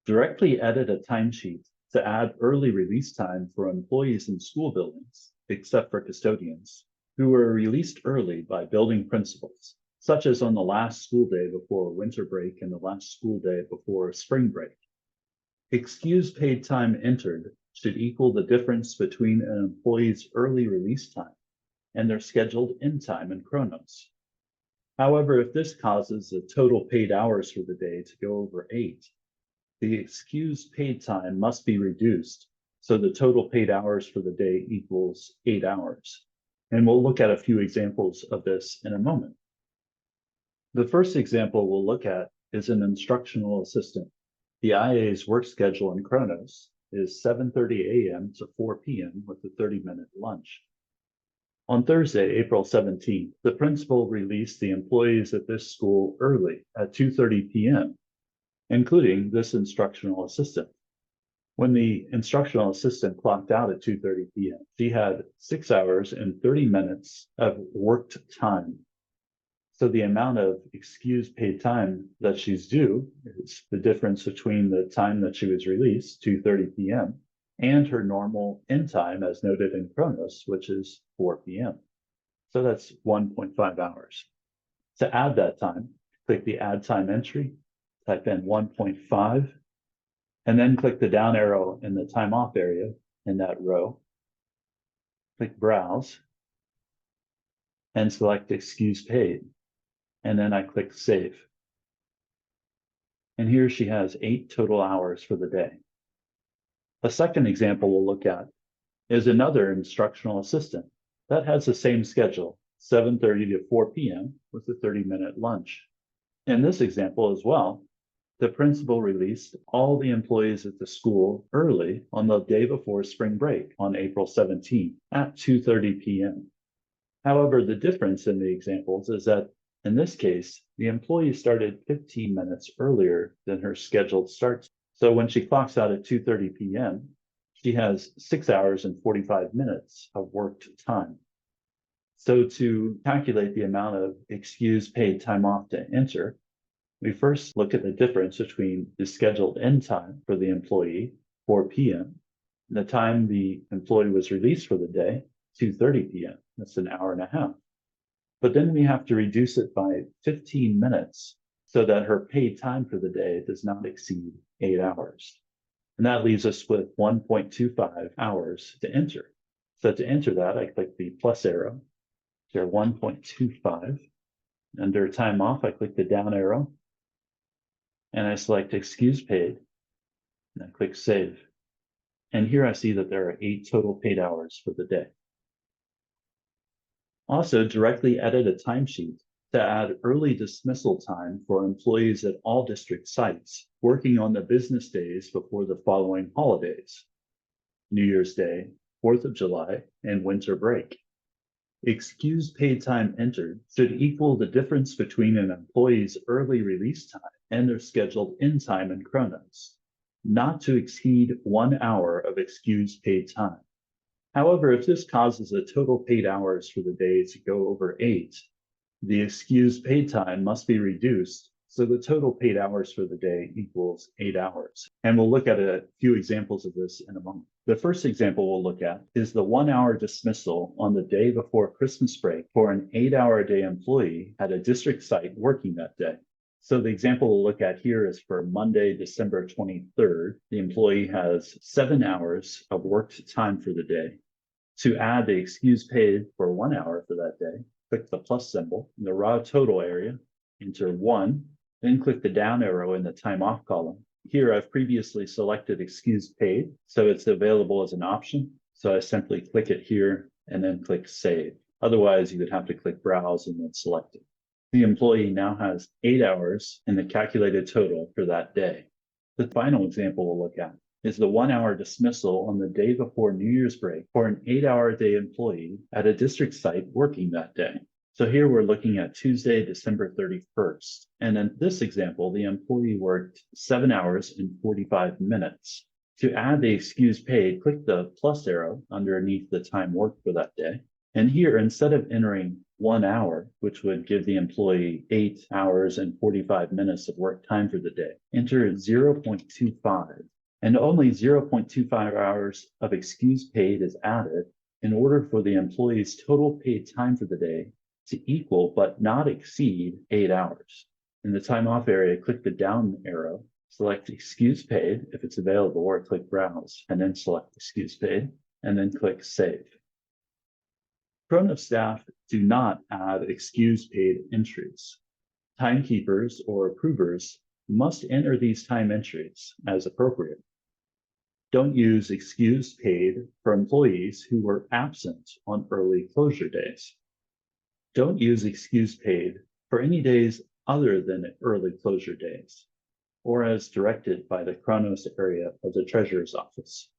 Directly edit a timesheet to add early release time for employees in school buildings, except for custodians, who were released early by building principals, such as on the last school day before winter break and the last school day before spring break. Excused paid time entered should equal the difference between an employee's early release time and their scheduled end time in Chronos. However, if this causes the total paid hours for the day to go over 8, the excused paid time must be reduced so the total paid hours for the day equals 8 hours. And we'll look at a few examples of this in a moment. The first example we'll look at is an instructional assistant. The IA's work schedule in Chronos is 7:30 a.m. to 4 p.m. with a 30-minute lunch. On Thursday, April 17th, the principal released the employees at this school early at 2:30 p.m., including this instructional assistant. When the instructional assistant clocked out at 2:30 p.m., she had 6 hours and 30 minutes of worked time. So the amount of excused paid time that she's due is the difference between the time that she was released, 2:30 p.m., and her normal end time as noted in Chronos, which is 4 p.m. So that's 1.5 hours. To add that time, click the Add Time entry, type in 1.5, and then click the down arrow in the time off area in that row. Click Browse and select Excuse Paid. And then I click Save. And here she has 8 total hours for the day. A second example we'll look at is another instructional assistant that has the same schedule, 7:30 to 4 p.m. with a 30-minute lunch. In this example as well, the principal released all the employees at the school early on the day before spring break on April 17th at 2:30 p.m. However, the difference in the examples is that in this case, the employee started 15 minutes earlier than her scheduled start. So when she clocks out at 2:30 p.m., she has 6 hours and 45 minutes of worked time. So to calculate the amount of excused paid time off to enter, we first look at the difference between the scheduled end time for the employee, 4 p.m., and the time the employee was released for the day, 2:30 p.m. That's an hour and a half. But then we have to reduce it by 15 minutes so that her paid time for the day does not exceed 8 hours. And that leaves us with 1.25 hours to enter. So to enter that, I click the plus arrow, there 1.25. Under time off, I click the down arrow, and I select Excuse Paid, and I click Save. And here I see that there are 8 total paid hours for the day. Also, directly edit a timesheet to add early dismissal time for employees at all district sites working on the business days before the following holidays: New Year's Day, 4th of July, and winter break. Excused paid time entered should equal the difference between an employee's early release time and their scheduled end time in Chronos, not to exceed 1 hour of excused paid time. However, if this causes the total paid hours for the day to go over 8, the excused paid time must be reduced so the total paid hours for the day equals 8 hours. And we'll look at a few examples of this in a moment. The first example we'll look at is the 1-hour dismissal on the day before Christmas break for an 8-hour-a-day employee at a district site working that day. So the example we'll look at here is for Monday, December 23rd. The employee has 7 hours of worked time for the day. To add the excuse paid for 1 hour for that day, click the plus symbol in the raw total area, enter 1, then click the down arrow in the time off column. Here I've previously selected excuse paid, so it's available as an option. So I simply click it here and then click Save. Otherwise, you would have to click Browse and then select it. The employee now has 8 hours in the calculated total for that day. The final example we'll look at is the 1-hour dismissal on the day before New Year's break for an 8-hour-a-day employee at a district site working that day. So here we're looking at Tuesday, December 31st. And in this example, the employee worked 7 hours and 45 minutes. To add the excuse paid, click the plus arrow underneath the time worked for that day. And here, instead of entering 1 hour, which would give the employee 8 hours and 45 minutes of work time for the day, enter 0.25. And only 0.25 hours of excuse paid is added in order for the employee's total paid time for the day to equal but not exceed 8 hours. In the time off area, click the down arrow, select excuse paid if it's available, or click browse, and then select excuse paid, and then click save. Kronos staff do not add excuse paid entries. Timekeepers or approvers must enter these time entries as appropriate. Don't use excuse paid for employees who were absent on early closure days. Don't use excuse paid for any days other than early closure days, or as directed by the Kronos area of the Treasurer's Office.